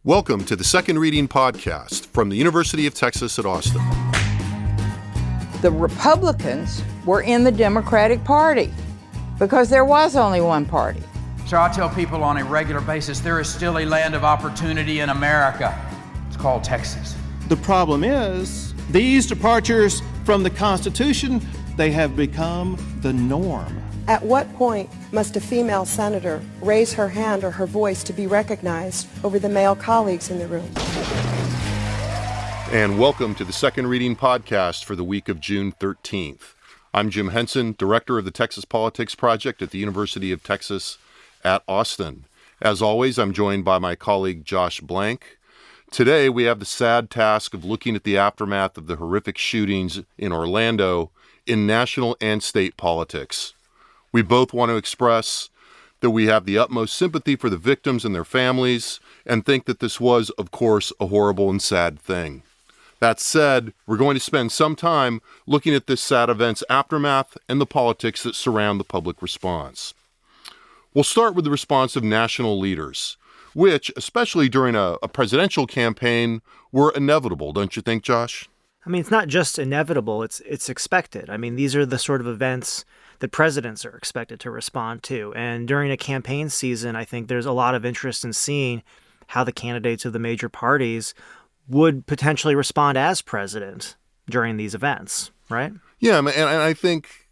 Welcome to the Second Reading Podcast from the University of Texas at Austin. The Republicans were in the Democratic Party because there was only one party. So I tell people on a regular basis, there is still a land of opportunity in America. It's called Texas. The problem is, these departures from the Constitution, they have become the norm. At what point must a female senator raise her hand or her voice to be recognized over the male colleagues in the room? And welcome to the Second Reading Podcast for the week of June 13th. I'm Jim Henson, Director of the Texas Politics Project at the University of Texas at Austin. As always, I'm joined by my colleague Josh Blank. Today, we have the sad task of looking at the aftermath of the horrific shootings in Orlando in national and state politics. We both want to express that we have the utmost sympathy for the victims and their families and think that this was, of course, a horrible and sad thing. That said, we're going to spend some time looking at this sad event's aftermath and the politics that surround the public response. We'll start with the response of national leaders, which, especially during a presidential campaign, were inevitable, don't you think, Josh? I mean, it's not just inevitable, it's expected. I mean, these are the sort of events that presidents are expected to respond to. And during a campaign season, I think there's a lot of interest in seeing how the candidates of the major parties would potentially respond as president during these events, right? Yeah, and I think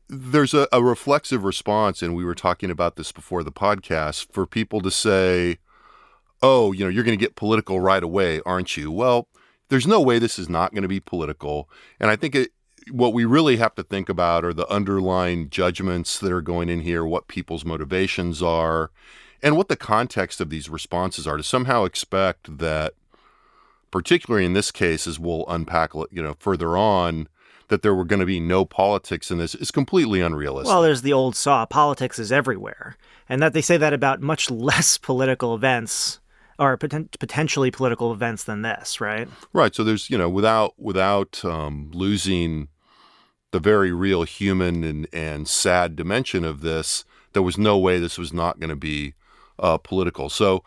there's a reflexive response, and we were talking about this before the podcast, for people to say, oh, you're going to get political right away, aren't you? Well, there's no way this is not going to be political. And I think what we really have to think about are the underlying judgments that are going in here, what people's motivations are, and what the context of these responses are. To somehow expect that, particularly in this case, as we'll unpack further on, that there were going to be no politics in this is completely unrealistic. Well, there's the old saw, politics is everywhere. And that they say that about much less political events or potentially political events than this, right? Right. So there's, without losing the very real human and sad dimension of this, there was no way this was not going to be political. So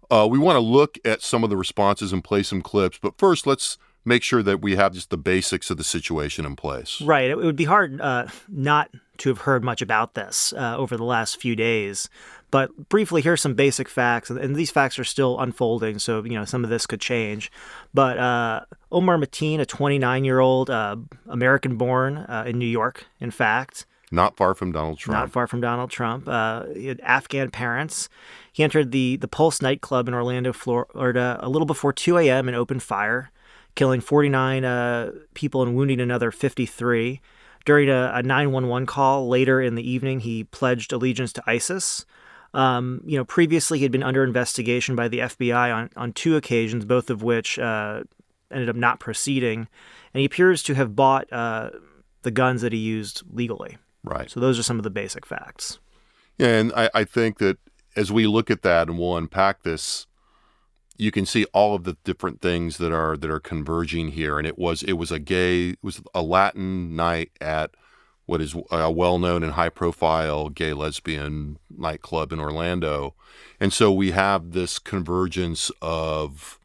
we want to look at some of the responses and play some clips. But first, let's make sure that we have just the basics of the situation in place. Right. It would be hard not to have heard much about this over the last few days. But briefly, here's some basic facts, and these facts are still unfolding, so some of this could change. But Omar Mateen, a 29-year-old American-born in New York, in fact. Not far from Donald Trump. Not far from Donald Trump. He had Afghan parents. He entered the Pulse nightclub in Orlando, Florida, a little before 2 a.m. and opened fire, killing 49 people and wounding another 53. During a 911 call later in the evening, he pledged allegiance to ISIS. Previously he had been under investigation by the FBI on two occasions, both of which ended up not proceeding. And he appears to have bought the guns that he used legally. Right. So those are some of the basic facts. Yeah, and I think that as we look at that and we'll unpack this, you can see all of the different things that are converging here. And it was a Latin night at what is a well-known and high-profile gay lesbian nightclub in Orlando. And so we have this convergence of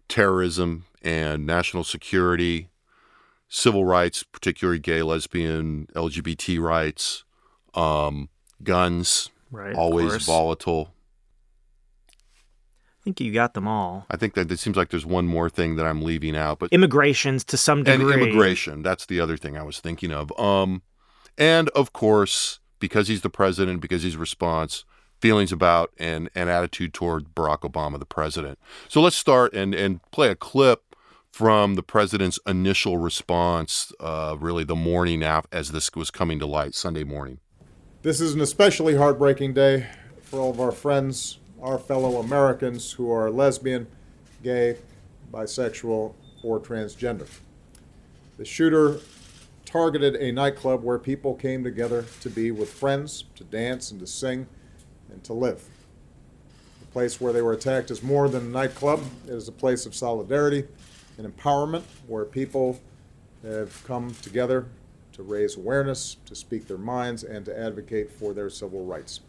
terrorism and national security, civil rights, particularly gay, lesbian, LGBT rights, guns, right, always volatile. I think you got them all. I think that it seems like there's one more thing that I'm leaving out, but immigrations to some degree. And immigration, that's the other thing I was thinking of. And of course, because he's the president, because he's response, feelings about and attitude toward Barack Obama, the president. So let's start and play a clip from the president's initial response, really the morning as this was coming to light, Sunday morning. This is an especially heartbreaking day for all of our friends, our fellow Americans who are lesbian, gay, bisexual, or transgender. The shooter targeted a nightclub where people came together to be with friends, to dance and to sing and to live. The place where they were attacked is more than a nightclub. It is a place of solidarity and empowerment where people have come together to raise awareness, to speak their minds, and to advocate for their civil rights.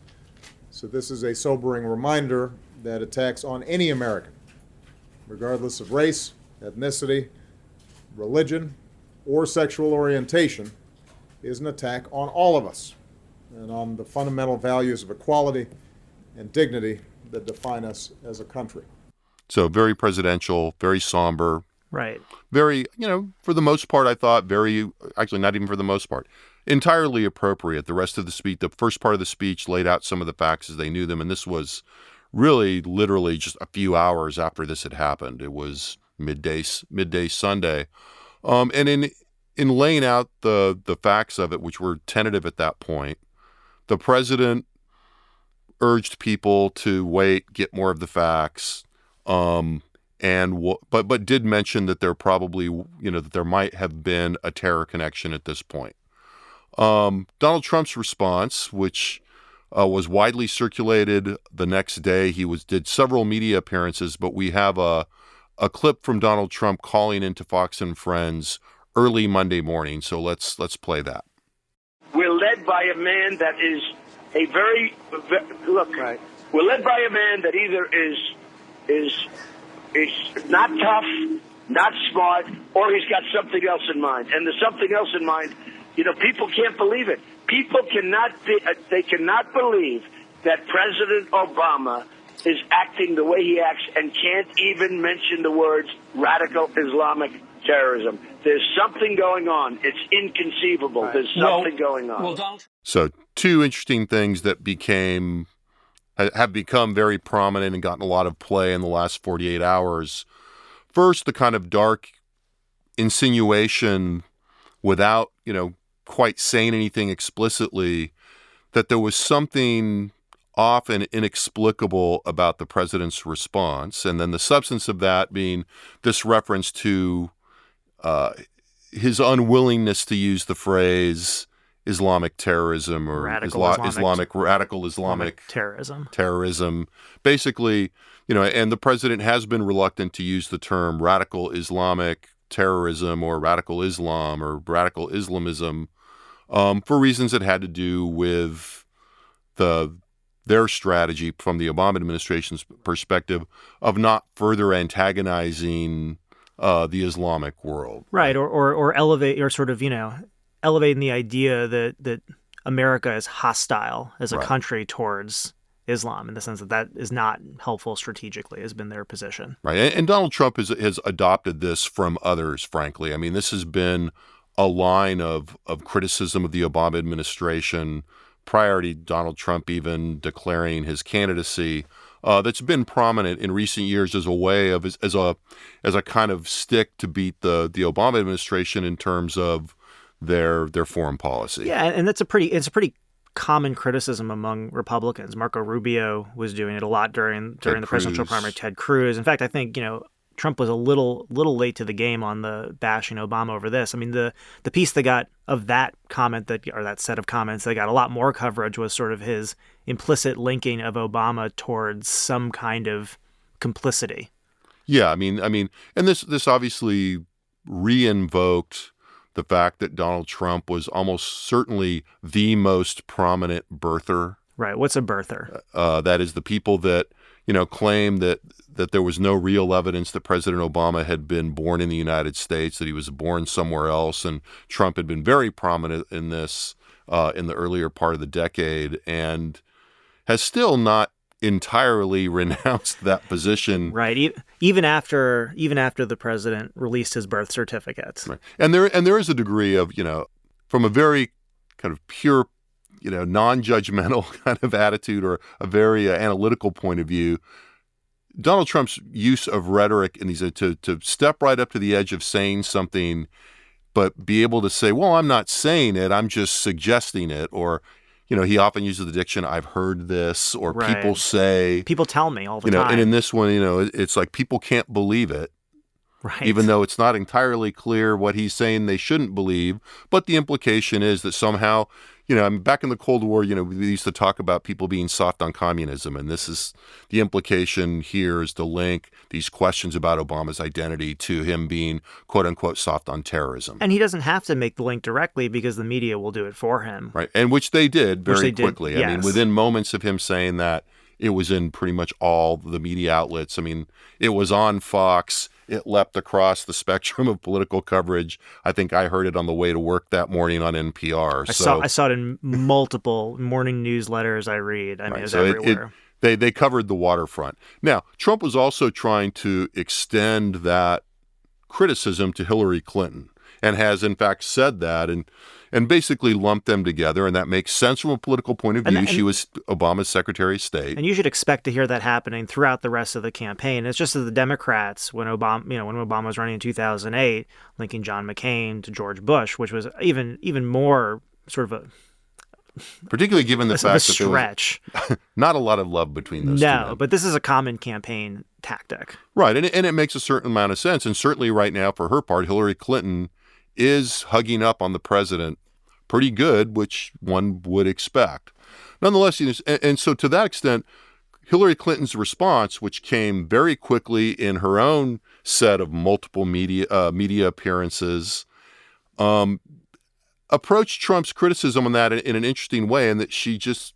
So this is a sobering reminder that attacks on any American regardless of race, ethnicity, religion, or sexual orientation, is an attack on all of us and on the fundamental values of equality and dignity that define us as a country. So very presidential, very somber. Right. Very, for the most part, I thought actually not even for the most part, entirely appropriate. The rest of the speech, the first part of the speech laid out some of the facts as they knew them. And this was really literally just a few hours after this had happened. It was midday Sunday. And in laying out the facts of it, which were tentative at that point, the president urged people to wait, get more of the facts, but did mention that there probably, that there might have been a terror connection at this point. Donald Trump's response, which was widely circulated the next day, he did several media appearances, but we have a clip from Donald Trump calling into Fox and Friends early Monday morning. So let's play that. We're led by a man that is Right. We're led by a man that either is not tough, not smart, or he's got something else in mind. And the something else in mind, people can't believe it. People cannot believe that President Obama is acting the way he acts and can't even mention the words radical Islamic terrorism. There's something going on. It's inconceivable. Right. There's something going on. So two interesting things that have become very prominent and gotten a lot of play in the last 48 hours. First, the kind of dark insinuation without, quite saying anything explicitly, that there was something off and inexplicable about the president's response. And then the substance of that being this reference to his unwillingness to use the phrase Islamic terrorism or radical Islamic terrorism. Basically, and the president has been reluctant to use the term radical Islamic terrorism or radical Islam or radical Islamism for reasons that had to do with their strategy from the Obama administration's perspective of not further antagonizing the Islamic world. Right, or elevate, or sort of, elevating the idea that America is hostile as a country towards Islam, in the sense that is not helpful strategically, has been their position. Right, and Donald Trump has adopted this from others, frankly. I mean, this has been a line of criticism of the Obama administration prior to Donald Trump even declaring his candidacy. That's been prominent in recent years as a way of as a kind of stick to beat the Obama administration in terms of their foreign policy. Yeah, and it's a pretty common criticism among Republicans. Marco Rubio was doing it a lot during the presidential primary. Ted Cruz. In fact, I think Trump was a little late to the game on the bashing Obama over this. I mean, the piece that got of that comment or that set of comments that got a lot more coverage was sort of his implicit linking of Obama towards some kind of complicity. Yeah, I mean, and this obviously re-invoked the fact that Donald Trump was almost certainly the most prominent birther. Right. What's a birther? That is the people that claim that there was no real evidence that President Obama had been born in the United States, that he was born somewhere else. And Trump had been very prominent in this in the earlier part of the decade and has still not entirely renounced that position. Right. Even after the president released his birth certificates. Right. And there is a degree of, from a very kind of pure, non-judgmental kind of attitude or a very analytical point of view, Donald Trump's use of rhetoric and to step right up to the edge of saying something, but be able to say, well, I'm not saying it, I'm just suggesting it, or he often uses the diction, I've heard this, or right. People say. People tell me all the time. And in this one, it's like people can't believe it. Right. Even though it's not entirely clear what he's saying they shouldn't believe. But the implication is that somehow, back in the Cold War, we used to talk about people being soft on communism. And this is the implication here is to link these questions about Obama's identity to him being, quote unquote, soft on terrorism. And he doesn't have to make the link directly because the media will do it for him. Right. And which they did very quickly. Yes. I mean, within moments of him saying that, It was in pretty much all the media outlets. I mean, it was on Fox. It leapt across the spectrum of political coverage. I think I heard it on the way to work that morning on NPR. I saw it in multiple morning newsletters I read. I mean, it was so everywhere. They covered the waterfront. Now, Trump was also trying to extend that criticism to Hillary Clinton, and has in fact said that and basically lumped them together, and that makes sense from a political point of view. She was Obama's Secretary of State. And you should expect to hear that happening throughout the rest of the campaign. It's just that the Democrats, when Obama was running in 2008, linking John McCain to George Bush, which was even more sort of particularly given the fact that stretch. There was not a lot of love between those two men. But this is a common campaign tactic. Right, and it makes a certain amount of sense. And certainly right now, for her part, Hillary Clinton is hugging up on the president pretty good, which one would expect. Nonetheless, and so to that extent, Hillary Clinton's response, which came very quickly in her own set of multiple media appearances, approached Trump's criticism on that in an interesting way, and that she just,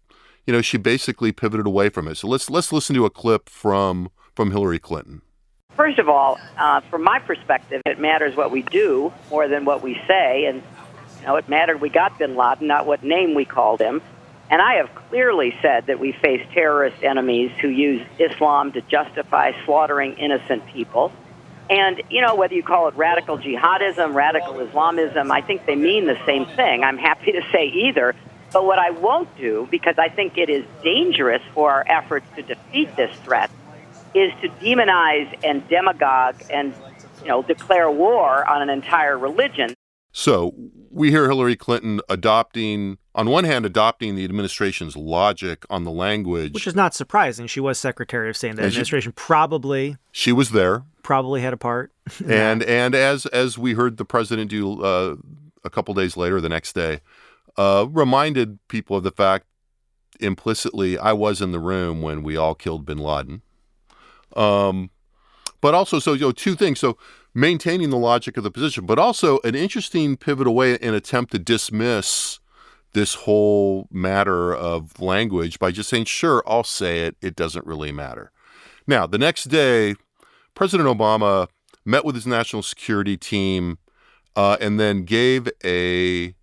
she basically pivoted away from it. So let's listen to a clip from Hillary Clinton. First of all, from my perspective, it matters what we do more than what we say. And, it mattered we got bin Laden, not what name we called him. And I have clearly said that we face terrorist enemies who use Islam to justify slaughtering innocent people. And, whether you call it radical jihadism, radical Islamism, I think they mean the same thing. I'm happy to say either. But what I won't do, because I think it is dangerous for our efforts to defeat this threat, is to demonize and demagogue and, declare war on an entire religion. So we hear Hillary Clinton on one hand, adopting the administration's logic on the language. Which is not surprising. She was Secretary of State in the administration. She was there. Probably had a part. And as we heard the president do a couple days later, the next day, reminded people of the fact implicitly, I was in the room when we all killed bin Laden. But also, two things. So maintaining the logic of the position, but also an interesting pivot away in attempt to dismiss this whole matter of language by just saying, sure, I'll say it. It doesn't really matter. Now, the next day, President Obama met with his national security team and then gave a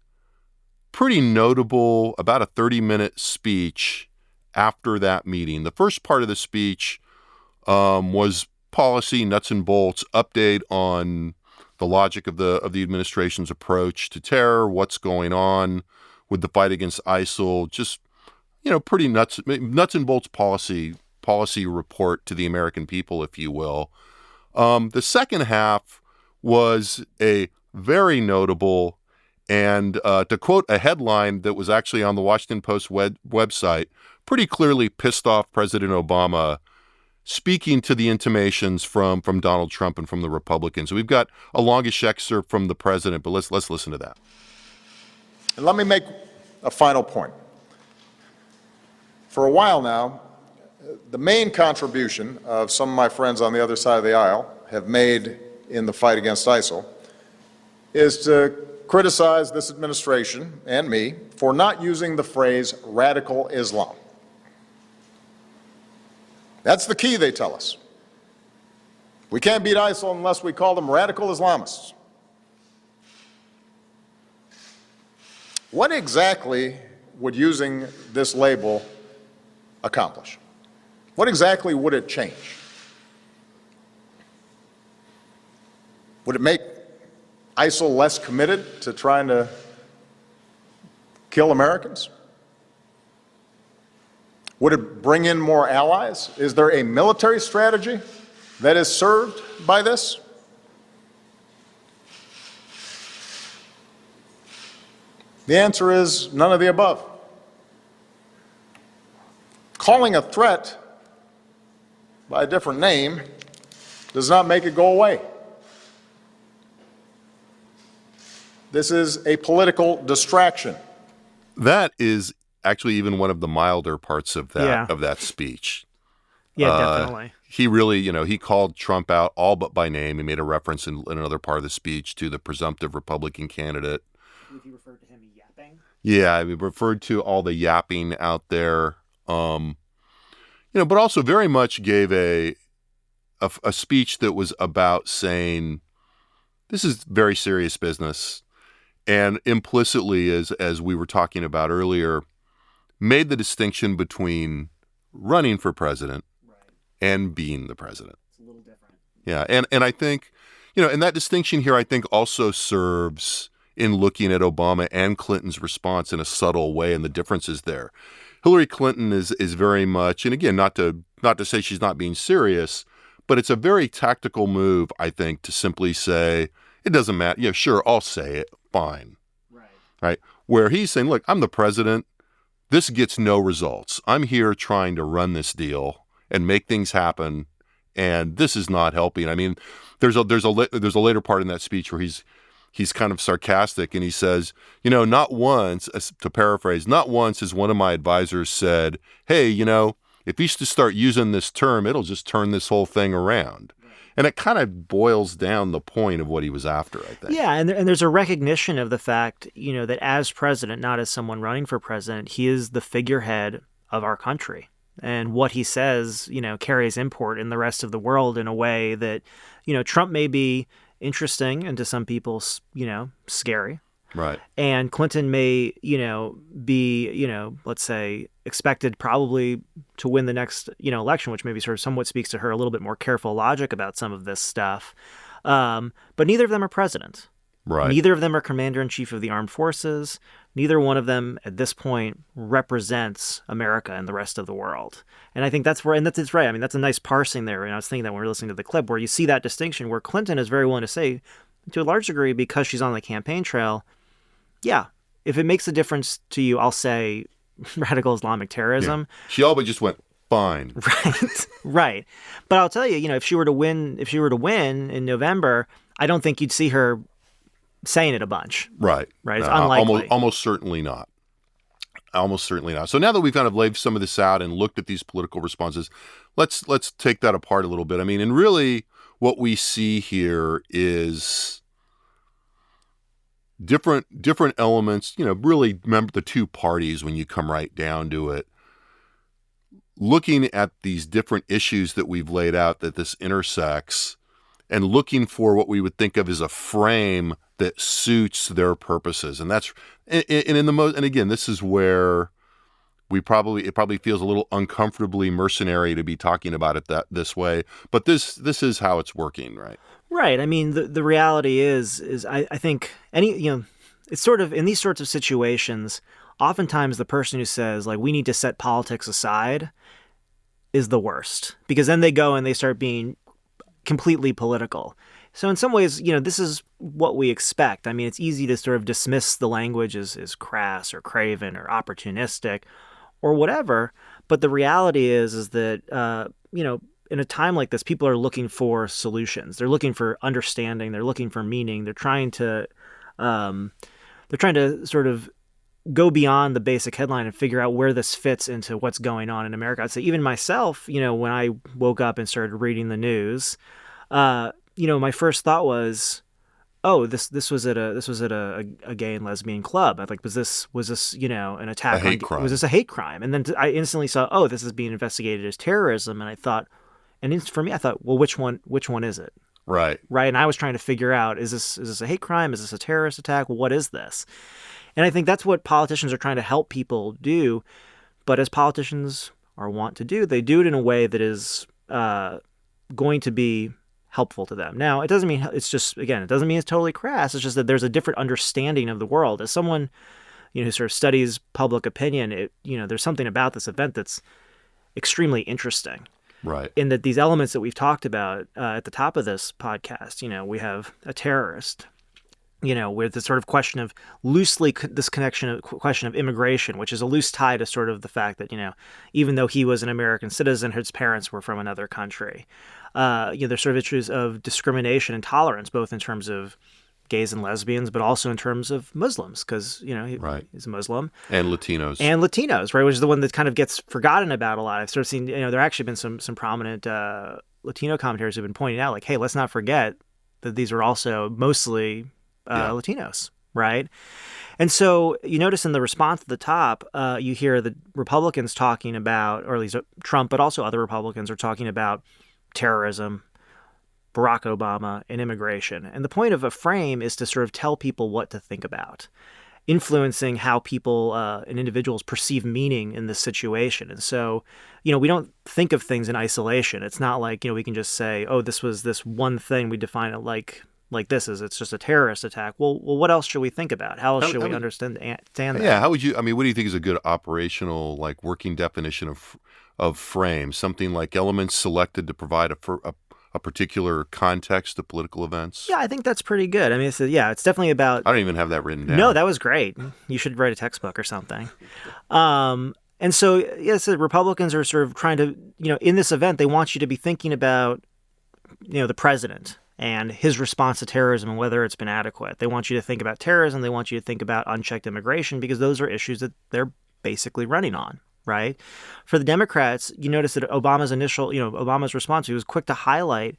pretty notable, about a 30-minute speech after that meeting. The first part of the speech was policy, nuts and bolts, update on the logic of the administration's approach to terror, what's going on with the fight against ISIL, just pretty nuts and bolts policy report to the American people, if you will. The second half was a very notable and, to quote a headline that was actually on the Washington Post website, pretty clearly pissed off President Obama, speaking to the intimations from Donald Trump and from the Republicans. We've got a longish excerpt from the president, but let's listen to that. And let me make a final point. For a while now, the main contribution of some of my friends on the other side of the aisle have made in the fight against ISIL is to criticize this administration and me for not using the phrase radical Islam. That's the key, they tell us. We can't beat ISIL unless we call them radical Islamists. What exactly would using this label accomplish? What exactly would it change? Would it make ISIL less committed to trying to kill Americans? Would it bring in more allies? Is there a military strategy that is served by this? The answer is none of the above. Calling a threat by a different name does not make it go away. This is a political distraction. That is actually even one of the milder parts of that speech. Yeah, definitely. He really, he called Trump out all but by name. He made a reference in another part of the speech to the presumptive Republican candidate. He referred to him yapping? Yeah, he referred to all the yapping out there. but also very much gave a speech that was about saying, this is very serious business. And implicitly, as we were talking about earlier, made the distinction between running for president and being the president. It's a little different. Yeah. And I think, and that distinction here, I think also serves in looking at Obama and Clinton's response in a subtle way and the differences there. Hillary Clinton is very much, and again, not to say she's not being serious, but it's a very tactical move, I think, to simply say, it doesn't matter. Yeah, sure, I'll say it. Fine. Right. Where he's saying, look, I'm the president. This gets no results. I'm here trying to run this deal and make things happen, and this is not helping. I mean, there's a later part in that speech where he's kind of sarcastic, and he says, not once, to paraphrase, not once has one of my advisors said, hey, if you used to start using this term, it'll just turn this whole thing around. And it kind of boils down the point of what he was after, I think. Yeah, and there's a recognition of the fact, that as president, not as someone running for president, he is the figurehead of our country. And what he says, carries import in the rest of the world in a way that, Trump may be interesting and to some people, scary. Right. And Clinton may, be, let's say, expected probably to win the next, election, which maybe sort of somewhat speaks to her a little bit more careful logic about some of this stuff. But neither of them are president. Right. Neither of them are commander-in-chief of the armed forces. Neither one of them at this point represents America and the rest of the world. And I think that's where, and that's right. I mean, that's a nice parsing there. And I was thinking that when we were listening to the clip where you see that distinction where Clinton is very willing to say, to a large degree, because she's on the campaign trail, yeah, if it makes a difference to you, I'll say radical Islamic terrorism. Yeah. She all but just went, fine. Right. But I'll tell you, if she were to win in November, I don't think you'd see her saying it a bunch. Right. It's unlikely. Almost certainly not. Almost certainly not. So now that we've kind of laid some of this out and looked at these political responses, let's take that apart a little bit. I mean, and really what we see here is different elements, really remember the two parties when you come right down to it, looking at these different issues that we've laid out that this intersects and looking for what we would think of as a frame that suits their purposes. And that's, and again, this is where it probably feels a little uncomfortably mercenary to be talking about it this way, but this is how it's working, right? Right. I mean, the reality is I think it's sort of in these sorts of situations, oftentimes the person who says like, we need to set politics aside is the worst, because then they go and they start being completely political. So in some ways, this is what we expect. I mean, it's easy to sort of dismiss the language as crass or craven or opportunistic or whatever. But the reality is that, in a time like this, people are looking for solutions. They're looking for understanding. They're looking for meaning. They're trying to sort of go beyond the basic headline and figure out where this fits into what's going on in America. I'd say even myself, when I woke up and started reading the news, my first thought was, oh, this was at a gay and lesbian club. I was this an attack? A hate crime. Was this a hate crime? And then I instantly saw, oh, this is being investigated as terrorism. And I thought, for me, I thought, well, which one is it? Right. And I was trying to figure out, is this a hate crime? Is this a terrorist attack? What is this? And I think that's what politicians are trying to help people do. But as politicians are wont to do, they do it in a way that is going to be helpful to them. Now, it doesn't mean it's totally crass. It's just that there's a different understanding of the world. As someone, who sort of studies public opinion, there's something about this event that's extremely interesting. Right. In that these elements that we've talked about at the top of this podcast, we have a terrorist, with the sort of question of question of immigration, which is a loose tie to sort of the fact that, even though he was an American citizen, his parents were from another country. There's sort of issues of discrimination and tolerance, both in terms of gays and lesbians, but also in terms of Muslims, because, he's a Muslim. And Latinos. Right, which is the one that kind of gets forgotten about a lot. I've sort of seen, there actually been some prominent Latino commentators who've been pointing out, like, hey, let's not forget that these are also mostly Latinos, right? And so you notice in the response at the top, you hear the Republicans talking about, or at least Trump, but also other Republicans are talking about terrorism, Barack Obama, and immigration. And the point of a frame is to sort of tell people what to think about, influencing how people and individuals perceive meaning in this situation. And so, we don't think of things in isolation. It's not like, we can just say, oh, this was this one thing. We define it like this is, it's just a terrorist attack. Well, what else should we think about? How else should we understand that? Yeah, how would you, what do you think is a good operational, working definition of frame? Something like elements selected to provide a particular context to political events? Yeah, I think that's pretty good. It's definitely about... I don't even have that written down. No, that was great. You should write a textbook or something. And so, yes, the Republicans are sort of trying to, in this event, they want you to be thinking about, the president and his response to terrorism and whether it's been adequate. They want you to think about terrorism. They want you to think about unchecked immigration because those are issues that they're basically running on. Right. For the Democrats, you notice that Obama's response, he was quick to highlight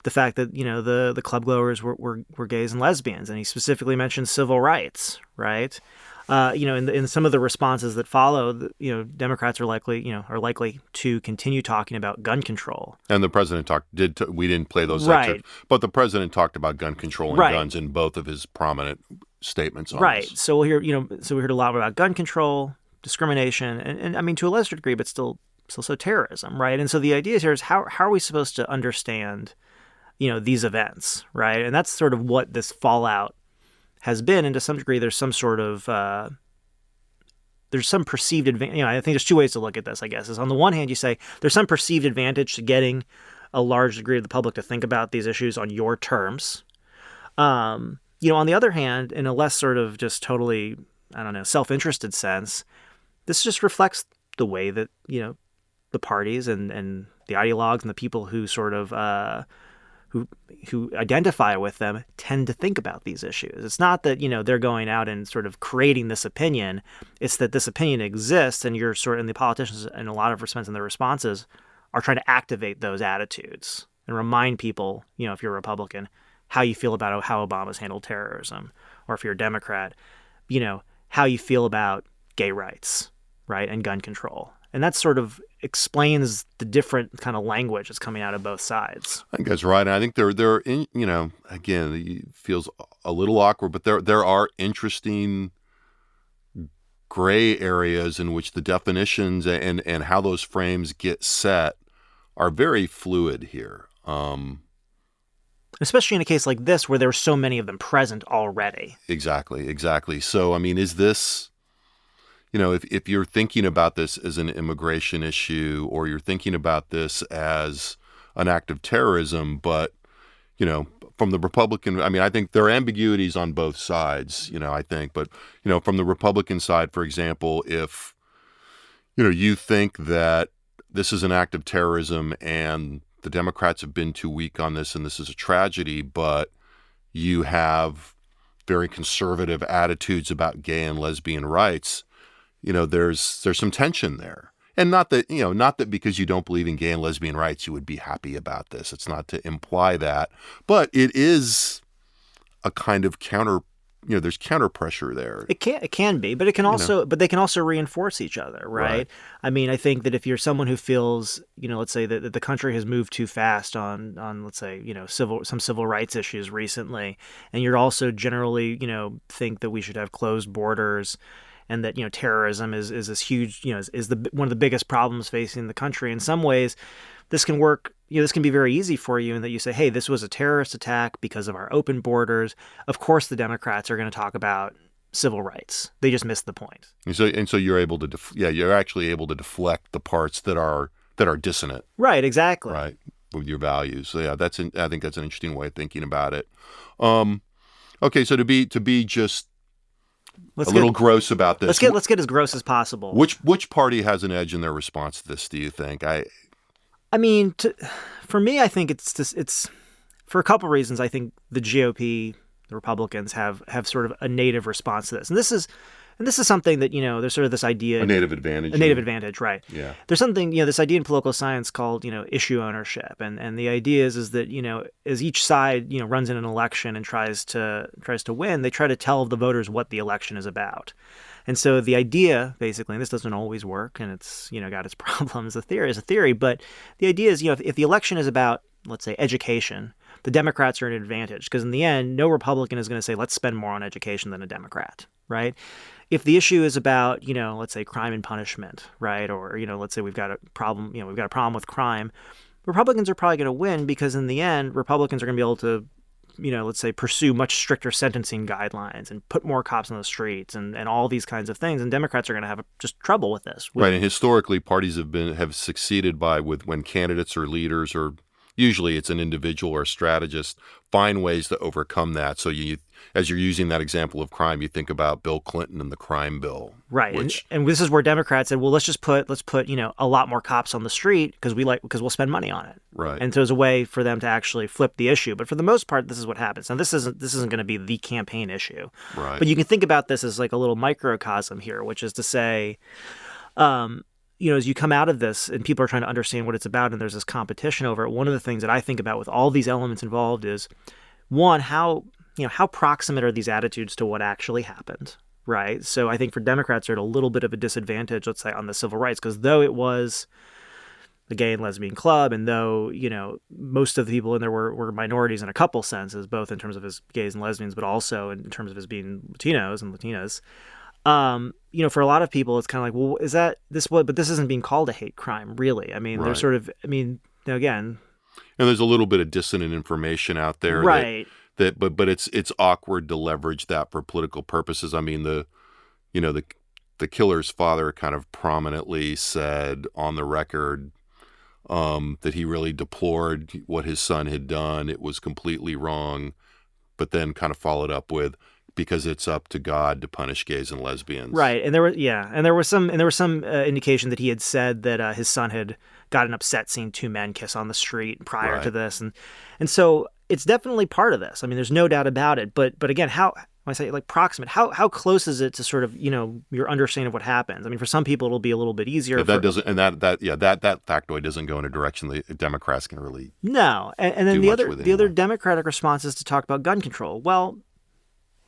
the fact that, the club goers were gays and lesbians. And he specifically mentioned civil rights. Right. In some of the responses that follow, Democrats are likely to continue talking about gun control. And the president we didn't play those right. excerpts, but the president talked about gun control and guns in both of his prominent statements on right. this. So we heard a lot about gun control, discrimination, and to a lesser degree, but still so terrorism, right? And so the idea here is how are we supposed to understand, these events, right? And that's sort of what this fallout has been. And to some degree, there's some sort of there's some perceived advantage. I think there's two ways to look at this. I guess is on the one hand, you say there's some perceived advantage to getting a large degree of the public to think about these issues on your terms. On the other hand, in a less sort of just totally, self-interested sense, this just reflects the way that, the parties and the ideologues and the people who sort of who identify with them tend to think about these issues. It's not that, they're going out and sort of creating this opinion. It's that this opinion exists and and the politicians in a lot of respects in their responses are trying to activate those attitudes and remind people, if you're a Republican, how you feel about how Obama's handled terrorism, or if you're a Democrat, how you feel about gay rights, right, and gun control. And that sort of explains the different kind of language that's coming out of both sides. I think that's right. And I think there again, it feels a little awkward, but there are interesting gray areas in which the definitions and how those frames get set are very fluid here. Especially in a case like this where there were so many of them present already. Exactly. So, is this, if you're thinking about this as an immigration issue or you're thinking about this as an act of terrorism, but, from the Republican, I think there are ambiguities on both sides, I think. But, from the Republican side, for example, if, you think that this is an act of terrorism and the Democrats have been too weak on this and this is a tragedy, but you have very conservative attitudes about gay and lesbian rights, there's some tension there. And not that because you don't believe in gay and lesbian rights, you would be happy about this. It's not to imply that, but it is a kind of there's counter pressure there. It can be, but it can also, but they can also reinforce each other, right? I think that if you're someone who feels, let's say that the country has moved too fast on let's say, some civil rights issues recently, and you're also generally, think that we should have closed borders, and that, terrorism is this huge, is one of the biggest problems facing the country. In some ways, this can work. This can be very easy for you in that you say, hey, this was a terrorist attack because of our open borders. Of course, the Democrats are going to talk about civil rights. They just missed the point. And so you're able to, you're actually able to deflect the parts that are dissonant. Right. Exactly. Right. With your values. So yeah, I think that's an interesting way of thinking about it. Okay. So to be just a little gross about this. Let's get as gross as possible. Which party has an edge in their response to this, do you think? For me, I think it's for a couple reasons. I think the GOP, the Republicans, have sort of a native response to this, and this is And this is something that, there's sort of this idea. A native advantage. A native advantage, right. Yeah. There's something, this idea in political science called, issue ownership. And the idea is that, as each side, runs in an election and tries to win, they try to tell the voters what the election is about. And so the idea, basically, and this doesn't always work, and it's, got its problems, is a theory, but the idea is, if the election is about, let's say, education, the Democrats are at an advantage, because in the end, no Republican is going to say, let's spend more on education than a Democrat, right? If the issue is about, let's say crime and punishment, right? Or, let's say we've got a problem with crime, Republicans are probably going to win, because in the end, Republicans are going to be able to, let's say pursue much stricter sentencing guidelines and put more cops on the streets and all these kinds of things. And Democrats are going to have just trouble with this. Right. And historically, parties have succeeded when candidates or leaders, or usually it's an individual or a strategist, find ways to overcome that. So as you're using that example of crime, you think about Bill Clinton and the crime bill. Right. And this is where Democrats said, well, let's put a lot more cops on the street because we'll spend money on it. Right. And so there's a way for them to actually flip the issue. But for the most part, this is what happens. Now, this isn't going to be the campaign issue. Right. But you can think about this as like a little microcosm here, which is to say, as you come out of this and people are trying to understand what it's about and there's this competition over it, one of the things that I think about with all these elements involved is, one, how proximate are these attitudes to what actually happened, right? So I think for Democrats, they're at a little bit of a disadvantage, let's say, on the civil rights, because though it was the gay and lesbian club, and though, most of the people in there were minorities in a couple senses, both in terms of his gays and lesbians, but also in terms of his being Latinos and Latinas, for a lot of people, it's kind of like, well, is that this what? But this isn't being called a hate crime, really. I mean, there's sort of, again. And there's a little bit of dissonant information out there. Right. But it's awkward to leverage that for political purposes. I mean, the killer's father kind of prominently said on the record that he really deplored what his son had done. It was completely wrong, but then kind of followed up with, because it's up to God to punish gays and lesbians. Right. And there was some indication that he had said that his son had gotten upset seeing two men kiss on the street prior to this. And so it's definitely part of this. I mean, there's no doubt about it. But again, how, when I say like proximate, how close is it to sort of, your understanding of what happens? I mean, for some people, it'll be a little bit easier. That factoid doesn't go in a direction the Democrats can really. No. And then the other Democratic response is to talk about gun control. Well,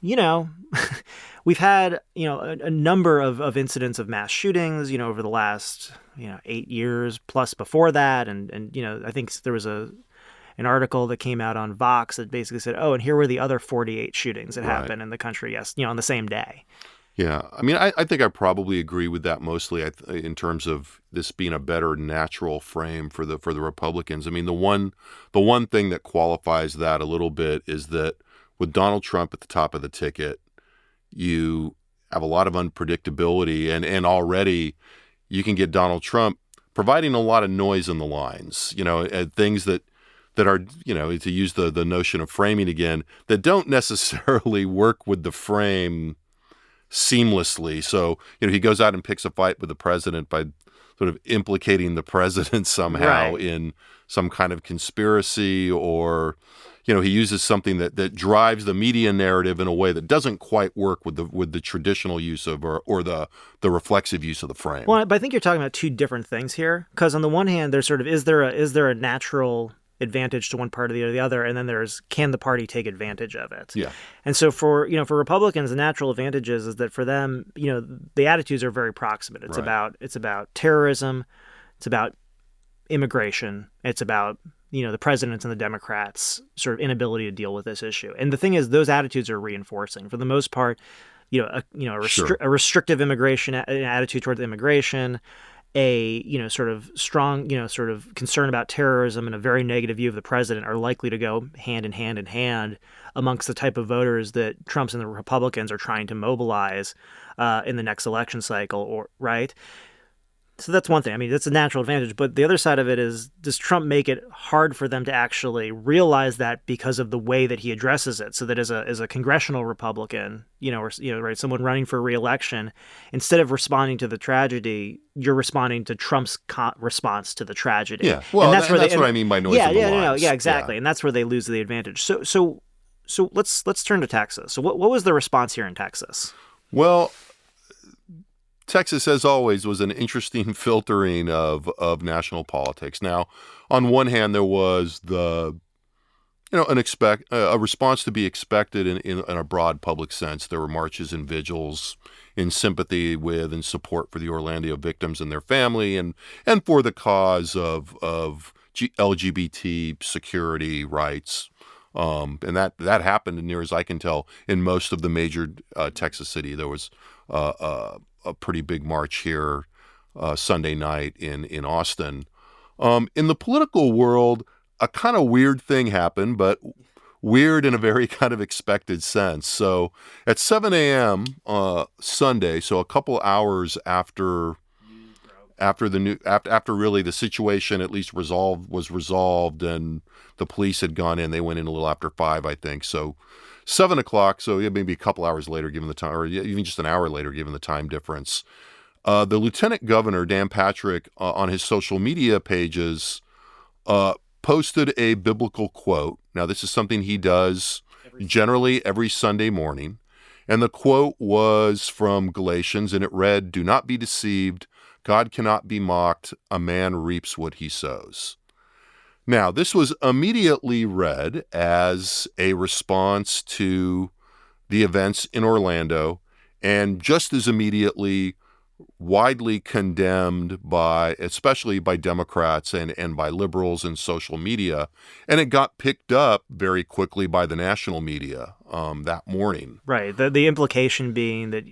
we've had, a number of incidents of mass shootings, over the last, 8 years plus before that. And I think there was an article that came out on Vox that basically said, oh, and here were the other 48 shootings that happened in the country, on the same day. Yeah. I mean, I think I probably agree with that mostly in terms of this being a better natural frame for the Republicans. I mean, the one thing that qualifies that a little bit is that with Donald Trump at the top of the ticket, you have a lot of unpredictability, and already you can get Donald Trump providing a lot of noise in the lines, things that are, to use the notion of framing again, that don't necessarily work with the frame seamlessly. So, he goes out and picks a fight with the president by sort of implicating the president somehow in some kind of conspiracy, or he uses something that drives the media narrative in a way that doesn't quite work with the traditional use of or the reflexive use of the frame. Well, but I think you're talking about two different things here, because on the one hand, there's sort of is there a natural advantage to one party or the other, and then there's can the party take advantage of it? Yeah. And so for Republicans, the natural advantage is that for them, the attitudes are very proximate. It's about terrorism, it's about immigration, it's about the presidents and the Democrats' sort of inability to deal with this issue. And the thing is, those attitudes are reinforcing. For the most part, a restrictive immigration attitude towards immigration, a sort of strong sort of concern about terrorism, and a very negative view of the president are likely to go hand in hand amongst the type of voters that Trump's and the Republicans are trying to mobilize in the next election cycle, right? So that's one thing. I mean, that's a natural advantage. But the other side of it is, does Trump make it hard for them to actually realize that because of the way that he addresses it? So that as a congressional Republican, someone running for re-election, instead of responding to the tragedy, you're responding to Trump's response to the tragedy. Yeah, well, and that's what I mean by noise in the lines. Yeah, exactly. Yeah. And that's where they lose the advantage. So let's turn to Texas. So what was the response here in Texas? Well, Texas, as always, was an interesting filtering of national politics. Now, on one hand, there was a response to be expected in a broad public sense. There were marches and vigils in sympathy with and support for the Orlando victims and their family, and for the cause of LGBT security rights. And that happened, near as I can tell, in most of the major Texas city. There was a pretty big march here Sunday night in Austin. In the political world, a kind of weird thing happened, but weird in a very kind of expected sense. So at 7 a.m. Sunday, so a couple hours after really the situation at least was resolved and the police had gone in, they went in a little after 5, I think. So 7 o'clock, so maybe a couple hours later, given the time, or even just an hour later, given the time difference. The Lieutenant Governor, Dan Patrick, on his social media pages, posted a biblical quote. Now, this is something he does generally every Sunday morning. And the quote was from Galatians, and it read, "Do not be deceived. God cannot be mocked. A man reaps what he sows." Now, this was immediately read as a response to the events in Orlando, and just as immediately widely condemned especially by Democrats and by liberals in social media. And it got picked up very quickly by the national media that morning. Right. The implication being that,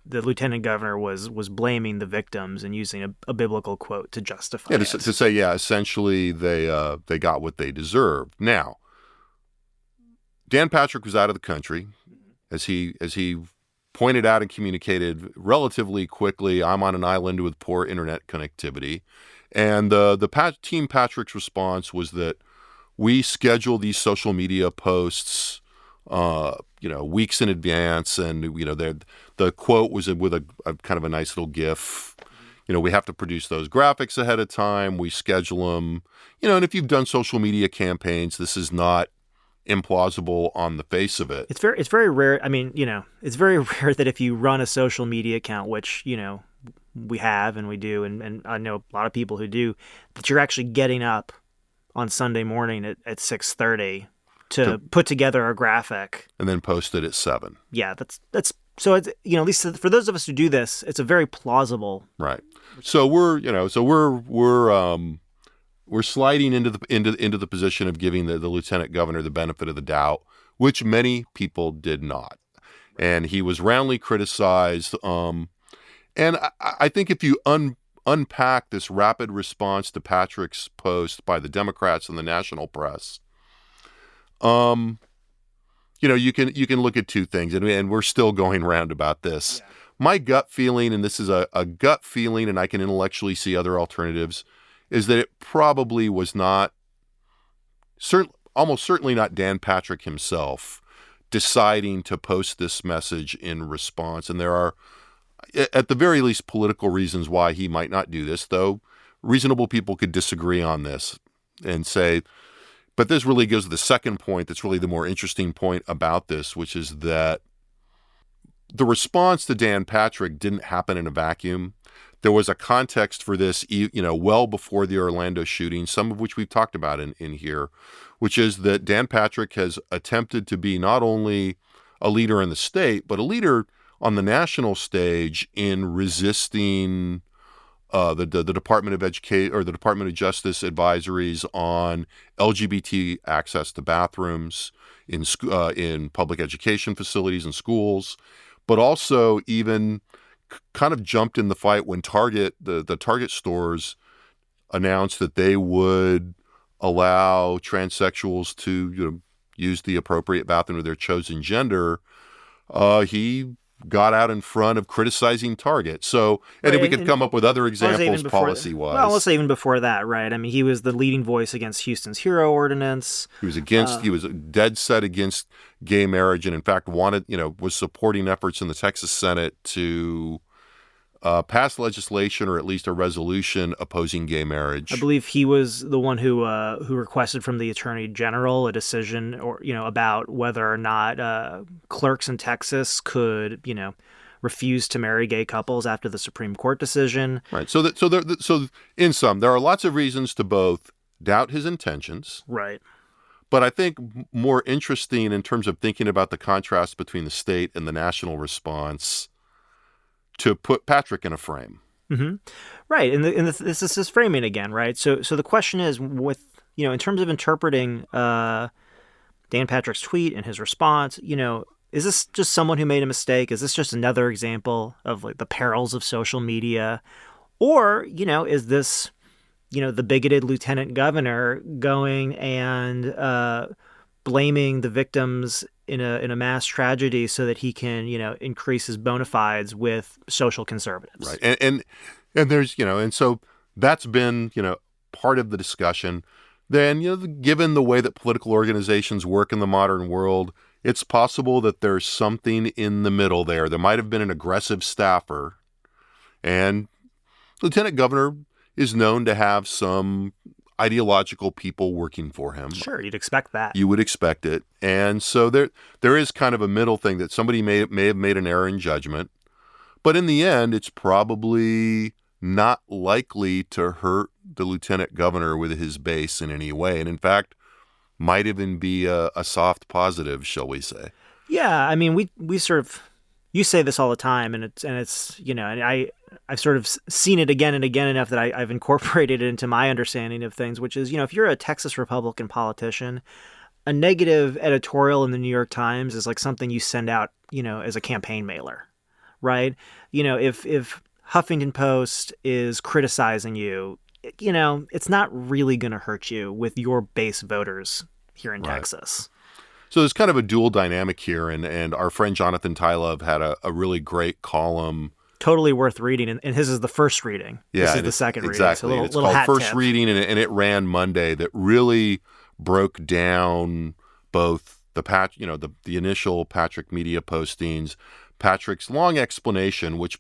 the lieutenant governor was blaming the victims and using a biblical quote to justify it. To say, essentially they got what they deserved. Now, Dan Patrick was out of the country, as he pointed out and communicated relatively quickly. I'm on an island with poor internet connectivity, and Team Patrick's response was that we schedule these social media posts weeks in advance, and the quote was with a kind of a nice little GIF. We have to produce those graphics ahead of time. We schedule them. And if you've done social media campaigns, this is not implausible on the face of it. It's very rare. I mean, it's very rare that if you run a social media account, which, we have and we do, and I know a lot of people who do, that you're actually getting up on Sunday morning at 6:30 to put together a graphic and then post it at 7. Yeah, that's so it's, at least for those of us who do this, it's a very plausible. Right. So we're sliding into the position of giving the lieutenant governor the benefit of the doubt, which many people did not, and he was roundly criticized. And I think if you unpack this rapid response to Patrick's post by the Democrats and the national press, you can look at two things, and we're still going round about this. Yeah. My gut feeling, and this is a gut feeling, and I can intellectually see other alternatives, is that it probably was almost certainly not Dan Patrick himself deciding to post this message in response. And there are, at the very least, political reasons why he might not do this, though reasonable people could disagree on this and say, but this really goes to the second point that's really the more interesting point about this, which is that the response to Dan Patrick didn't happen in a vacuum. There was a context for this, well before the Orlando shooting, some of which we've talked about in here, which is that Dan Patrick has attempted to be not only a leader in the state, but a leader on the national stage in resisting the Department of Education or the Department of Justice advisories on LGBT access to bathrooms in public education facilities and schools, but also even kind of jumped in the fight when the Target stores announced that they would allow transsexuals to use the appropriate bathroom of their chosen gender. He got out in front of criticizing Target. So, and we could come up with other examples policy-wise. Well, let's say even before that, right? I mean, he was the leading voice against Houston's HERO ordinance. He was dead set against gay marriage, and in fact was supporting efforts in the Texas Senate to pass legislation or at least a resolution opposing gay marriage. I believe he was the one who requested from the Attorney General a decision about whether or not clerks in Texas could refused to marry gay couples after the Supreme Court decision. Right. So in sum, there are lots of reasons to both doubt his intentions. Right. But I think more interesting in terms of thinking about the contrast between the state and the national response to put Patrick in a frame. Mm-hmm. Right. And this is his framing again, right? So the question is in terms of interpreting Dan Patrick's tweet and his response, is this just someone who made a mistake? Is this just another example of like the perils of social media? Or, is this the bigoted lieutenant governor going and blaming the victims in a mass tragedy so that he can, increase his bona fides with social conservatives. Right. And there's, and so that's been, part of the discussion. Then, given the way that political organizations work in the modern world, it's possible that there's something in the middle there. There might have been an aggressive staffer, and Lieutenant Governor is known to have some ideological people working for him. Sure, you'd expect that. You would expect it. And so there is kind of a middle thing that somebody may have made an error in judgment. But in the end, it's probably not likely to hurt the lieutenant governor with his base in any way. And in fact, might even be a soft positive, shall we say. Yeah, I mean, we sort of, you say this all the time, and it's and I've sort of seen it again and again enough that I've incorporated it into my understanding of things, which is, if you're a Texas Republican politician, a negative editorial in the New York Times is like something you send out, as a campaign mailer, right? If Huffington Post is criticizing you, it's not really going to hurt you with your base voters here in Texas. So there's kind of a dual dynamic here, and our friend Jonathan Tylov had a really great column. Totally worth reading, and his is the first reading. Yeah, this is the second reading. Exactly. So it's called First Reading, and it ran Monday. That really broke down both the initial Patrick media postings, Patrick's long explanation, which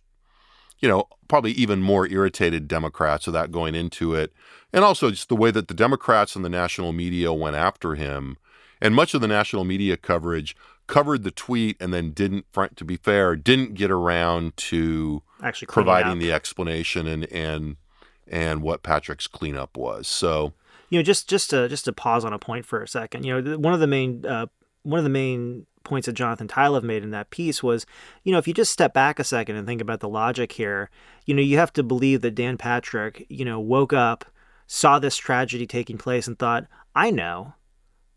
probably even more irritated Democrats without going into it, and also just the way that the Democrats and the national media went after him. And much of the national media coverage covered the tweet and then didn't get around to actually providing the explanation and what Patrick's cleanup was. So, just to pause on a point for a second, one of the main points that Jonathan Tylov made in that piece was, if you just step back a second and think about the logic here, you have to believe that Dan Patrick, woke up, saw this tragedy taking place and thought, I know,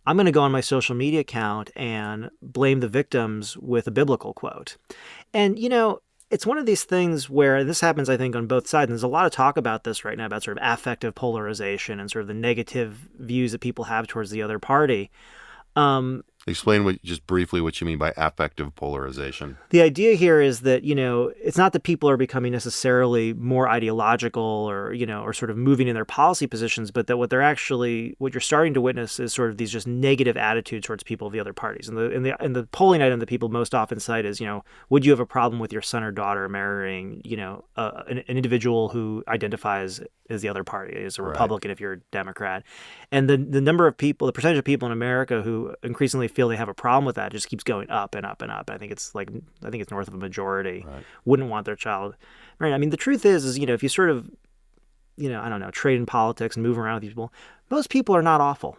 I'm going to go on my social media account and blame the victims with a biblical quote. And, it's one of these things where this happens, I think, on both sides. And there's a lot of talk about this right now, about sort of affective polarization and sort of the negative views that people have towards the other party. Explain just briefly what you mean by affective polarization. The idea here is that, it's not that people are becoming necessarily more ideological or sort of moving in their policy positions, but that what you're starting to witness is sort of these just negative attitudes towards people of the other parties. And the polling item that people most often cite is, would you have a problem with your son or daughter marrying, an individual who identifies as the other party, as a Republican if you're a Democrat. And the number of people, the percentage of people in America who increasingly feel they have a problem with that just keeps going up and up and up. I think it's north of a majority wouldn't want their child married. I mean, the truth is if you sort of, trade in politics and move around with people, most people are not awful.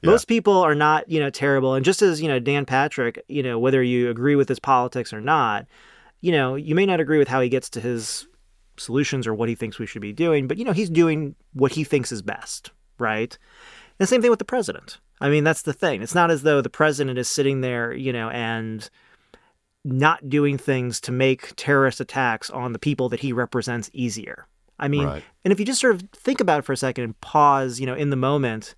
Most people are not, terrible. And just as, Dan Patrick, whether you agree with his politics or not, you may not agree with how he gets to his solutions or what he thinks we should be doing, but, he's doing what he thinks is best, right? And the same thing with the president. I mean, that's the thing. It's not as though the president is sitting there, and not doing things to make terrorist attacks on the people that he represents easier. I mean, and if you just sort of think about it for a second and pause, in the moment,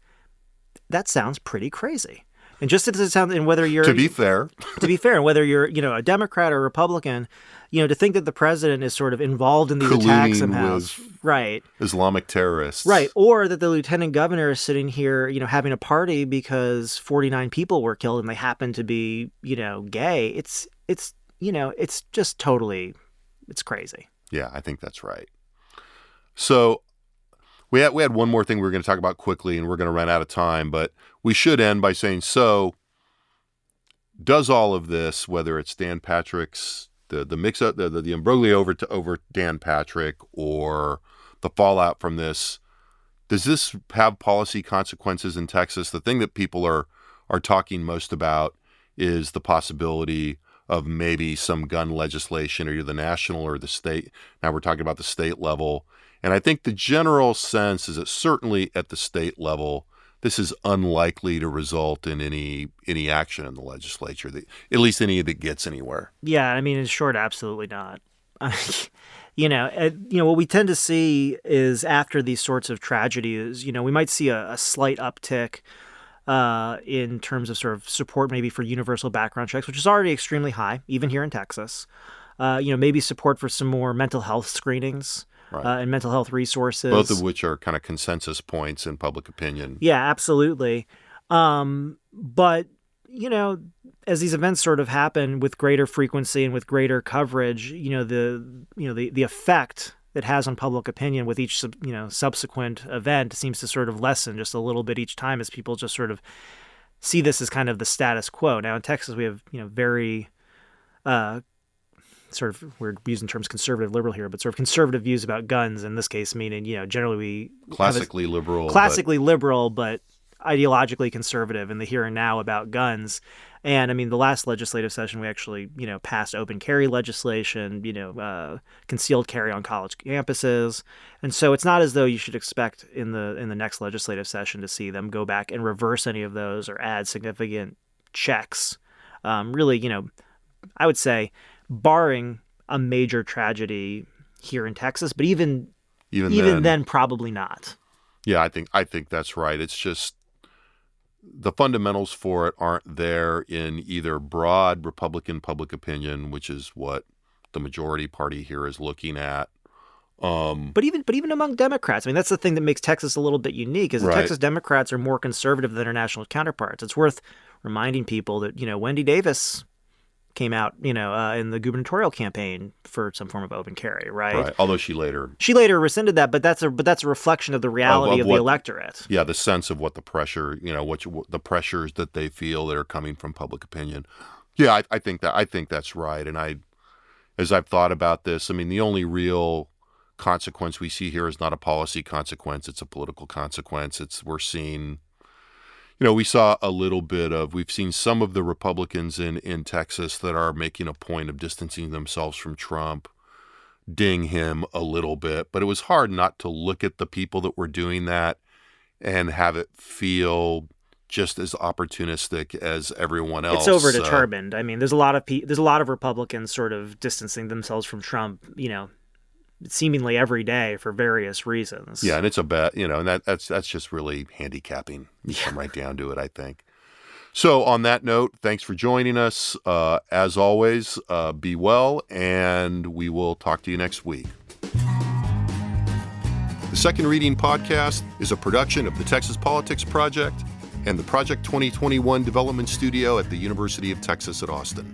that sounds pretty crazy. And just as it sounds, and whether you're to be fair, and whether you're, a Democrat or Republican, to think that the president is sort of involved in these attacks somehow, right? Islamic terrorists, right? Or that the lieutenant governor is sitting here, having a party because 49 people were killed and they happen to be, gay. It's just totally, it's crazy. Yeah, I think that's right. So we had one more thing we were going to talk about quickly, and we're going to run out of time, but we should end by saying, so does all of this, whether it's Dan Patrick's the mix up, the imbroglio over Dan Patrick, or the fallout from this. Does this have policy consequences in Texas? The thing that people are talking most about is the possibility of maybe some gun legislation, either the national or the state. Now we're talking about the state level. And I think the general sense is that certainly at the state level, this is unlikely to result in any action in the legislature, at least any that gets anywhere. Yeah, I mean, in short, absolutely not. What we tend to see is after these sorts of tragedies, we might see a slight uptick in terms of sort of support maybe for universal background checks, which is already extremely high, even here in Texas. Maybe support for some more mental health screenings. Right. And mental health resources. Both of which are kind of consensus points in public opinion. Yeah, absolutely. But, as these events sort of happen with greater frequency and with greater coverage, the effect it has on public opinion with each, subsequent event seems to sort of lessen just a little bit each time as people just sort of see this as kind of the status quo. Now in Texas, we have, very sort of, we're using terms conservative liberal here, but sort of conservative views about guns in this case, meaning, generally we classically liberal, but ideologically conservative in the here and now about guns. And I mean, the last legislative session, we actually, passed open carry legislation, concealed carry on college campuses. And so it's not as though you should expect in the next legislative session to see them go back and reverse any of those or add significant checks. Really, I would say, barring a major tragedy here in Texas, but even then, probably not. Yeah, I think that's right. It's just the fundamentals for it aren't there in either broad Republican public opinion, which is what the majority party here is looking at. But even among Democrats, I mean, that's the thing that makes Texas a little bit unique, is that Texas Democrats are more conservative than their national counterparts. It's worth reminding people that, Wendy Davis came out, in the gubernatorial campaign for some form of open carry, right? Right. Although she later rescinded that, but that's a reflection of the reality of the electorate. Yeah, the sense of what the pressure, what the pressures that they feel that are coming from public opinion. Yeah, I think that's right. And as I've thought about this, I mean, the only real consequence we see here is not a policy consequence; it's a political consequence. We're seeing. We saw we've seen some of the Republicans in Texas that are making a point of distancing themselves from Trump, ding him a little bit, but it was hard not to look at the people that were doing that and have it feel just as opportunistic as everyone else. It's overdetermined. I mean, there's a lot of Republicans sort of distancing themselves from Trump, seemingly every day for various reasons. Yeah, and it's a bet, and that's just really handicapping. You come right down to it, I think. So on that note, thanks for joining us. As always, be well, and we will talk to you next week. The Second Reading Podcast is a production of the Texas Politics Project and the Project 2021 Development Studio at the University of Texas at Austin.